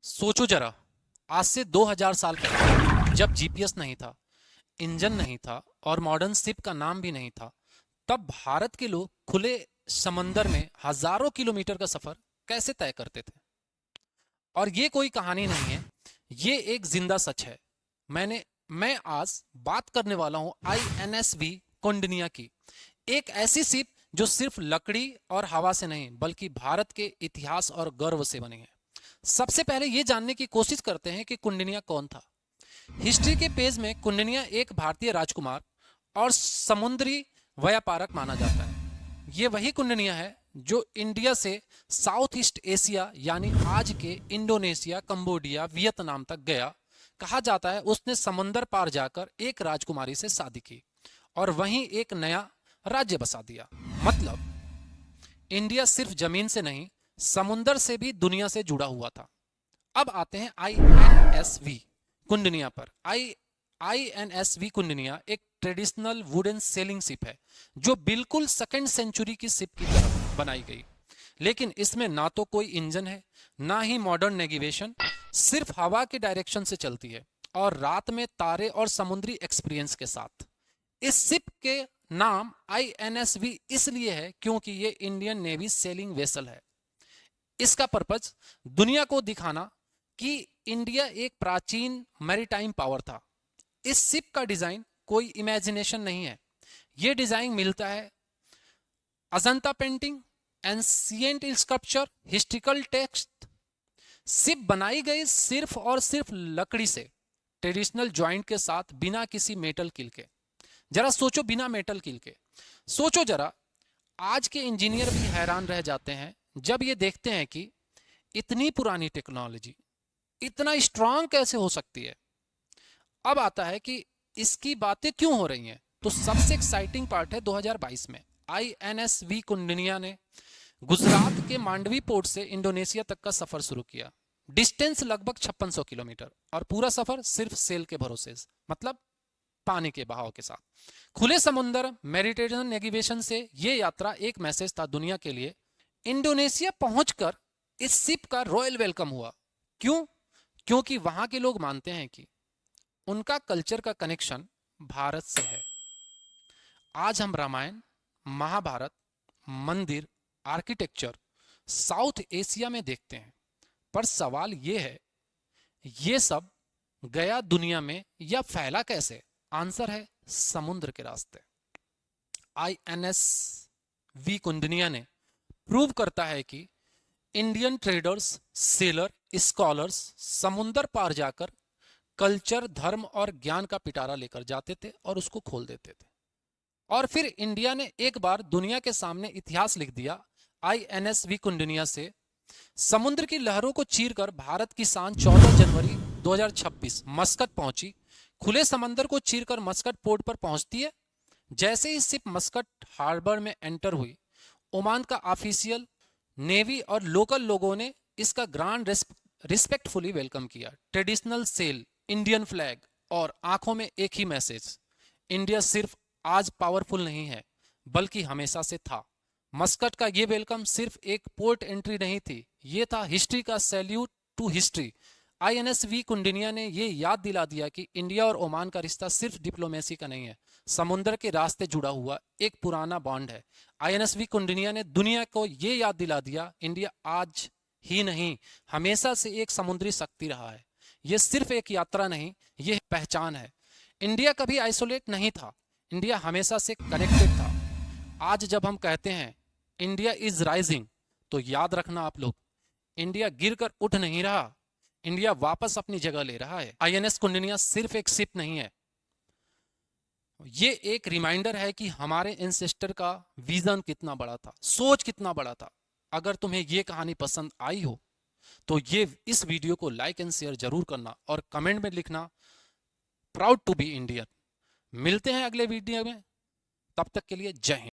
सोचो जरा, आज से 2000 साल पहले जब जीपीएस नहीं था, इंजन नहीं था और मॉडर्न शिप का नाम भी नहीं था, तब भारत के लोग खुले समंदर में हजारों किलोमीटर का सफर कैसे तय करते थे। और ये कोई कहानी नहीं है, ये एक जिंदा सच है। मैं आज बात करने वाला हूं आईएनएसवी कुंडनिया की, एक ऐसी शिप जो सिर्फ लकड़ी और हवा से नहीं बल्कि भारत के इतिहास और गर्व से बनी है। सबसे पहले ये जानने की कोशिश करते हैं कि कुंडनिया कौन था। हिस्ट्री के पेज में कुंडनिया एक भारतीय राजकुमार और समुद्री व्यापारक माना जाता है। ये वही कुंडनिया है जो इंडिया से साउथ ईस्ट एशिया यानी आज के इंडोनेशिया, कंबोडिया, वियतनाम तक गया। कहा जाता है उसने समंदर पार जाकर एक राजकुमारी से शादी की और वहीं एक नया राज्य बसा दिया। मतलब इंडिया सिर्फ जमीन से नहीं, समुंदर से भी दुनिया से जुड़ा हुआ था। अब आते हैं आईएनएसवी कुंडनिया पर। आईएनएसवी कुंडनिया एक ट्रेडिशनल वुडन सेलिंग शिप है जो बिल्कुल सेकेंड सेंचुरी की शिप की तरह बनाई गई। लेकिन इसमें ना तो कोई इंजन है, ना ही मॉडर्न नेविगेशन, सिर्फ हवा के डायरेक्शन से चलती है और रात में तारे और समुद्री एक्सपीरियंस के साथ। इस शिप के नाम आईएनएसवी इसलिए है क्योंकि ये इंडियन नेवी सेलिंग वेसल है। इसका पर्पज दुनिया को दिखाना कि इंडिया एक प्राचीन मैरीटाइम पावर था। इस शिप का डिजाइन कोई इमेजिनेशन नहीं है, यह डिजाइन मिलता है Ajanta painting, ancient sculpture, historical text. Ship बनाई गई सिर्फ और सिर्फ लकड़ी से, ट्रेडिशनल जॉइंट के साथ, बिना किसी मेटल किल के। जरा सोचो, बिना मेटल किल के सोचो जरा। आज के इंजीनियर भी हैरान रह जाते हैं जब ये देखते हैं कि इतनी पुरानी टेक्नोलॉजी इतना स्ट्रांग कैसे हो सकती है। अब आता है कि इसकी बातें क्यों हो रही हैं। तो सबसे एक्साइटिंग पार्ट है 2022 में आईएनएसवी कुंडनिया ने गुजरात के मांडवी पोर्ट से इंडोनेशिया तक का सफर शुरू किया। डिस्टेंस लगभग 5600 किलोमीटर और पूरा सफर सिर्फ सेल के भरोसे, मतलब पानी के बहाव के साथ। खुले समुद्र मेडिटेरेनियन नेविगेशन से यह यात्रा एक मैसेज था दुनिया के लिए। इंडोनेशिया पहुंचकर इस शिप का रॉयल वेलकम हुआ। क्यों? क्योंकि वहां के लोग मानते हैं कि उनका कल्चर का कनेक्शन भारत से है। आज हम रामायण, महाभारत, मंदिर, आर्किटेक्चर साउथ एशिया में देखते हैं, पर सवाल यह है, यह सब गया दुनिया में या फैला कैसे? आंसर है समुद्र के रास्ते। आईएनएस वी कुंडनिया ने प्रूव करता है कि इंडियन ट्रेडर्स, सेलर, स्कॉलर्स समुद्र पार जाकर कल्चर, धर्म और ज्ञान का पिटारा लेकर जाते थे और उसको खोल देते थे। और फिर इंडिया ने एक बार दुनिया के सामने इतिहास लिख दिया। आईएनएसवी कुंडनिया से समुद्र की लहरों को चीरकर भारत की शान 14 जनवरी 2026 मस्कट पहुंची। खुले समंदर को चीरकर मस्कट पोर्ट पर पहुंचती है। जैसे ही शिप मस्कट हार्बर में एंटर हुई, ओमान का ऑफिशियल, नेवी और लोकल लोगों ने इसका ग्रांड रिस्पेक्टफुली वेलकम किया। ट्रेडिशनल सेल, इंडियन फ्लैग और आंखों में एक ही मैसेज, इंडिया सिर्फ आज पावरफुल नहीं है बल्कि हमेशा से था। मस्कट का ये वेलकम सिर्फ एक पोर्ट एंट्री नहीं थी, ये था हिस्ट्री का सैल्यूट टू हिस्ट्री। आईएनएसवी कुंडनिया ने ये याद दिला दिया कि इंडिया और ओमान का रिश्ता सिर्फ डिप्लोमेसी का नहीं है, समुद्र के रास्ते जुड़ा हुआ एक पुराना बॉन्ड है। आईएनएसवी कुंडनिया ने दुनिया को ये याद दिला दिया, इंडिया आज ही नहीं हमेशा से एक समुद्री शक्ति रहा है। ये सिर्फ एक यात्रा नहीं, ये पहचान है। इंडिया कभी आइसोलेट नहीं था, इंडिया हमेशा से कनेक्टेड था। आज जब हम कहते हैं इंडिया इज राइजिंग, तो याद रखना आप लोग, इंडिया गिरकर उठ नहीं रहा, इंडिया वापस अपनी जगह ले रहा है। आईएनएस कुंडनिया सिर्फ एक शिप नहीं है, ये एक रिमाइंडर है कि हमारे एंसेस्टर का विजन कितना बड़ा था, सोच कितना बड़ा था। अगर तुम्हें ये कहानी पसंद आई हो तो इस वीडियो को लाइक एंड शेयर जरूर करना और कमेंट में लिखना प्राउड टू बी इंडियन। मिलते हैं अगले वीडियो में, तब तक के लिए जय हिंद।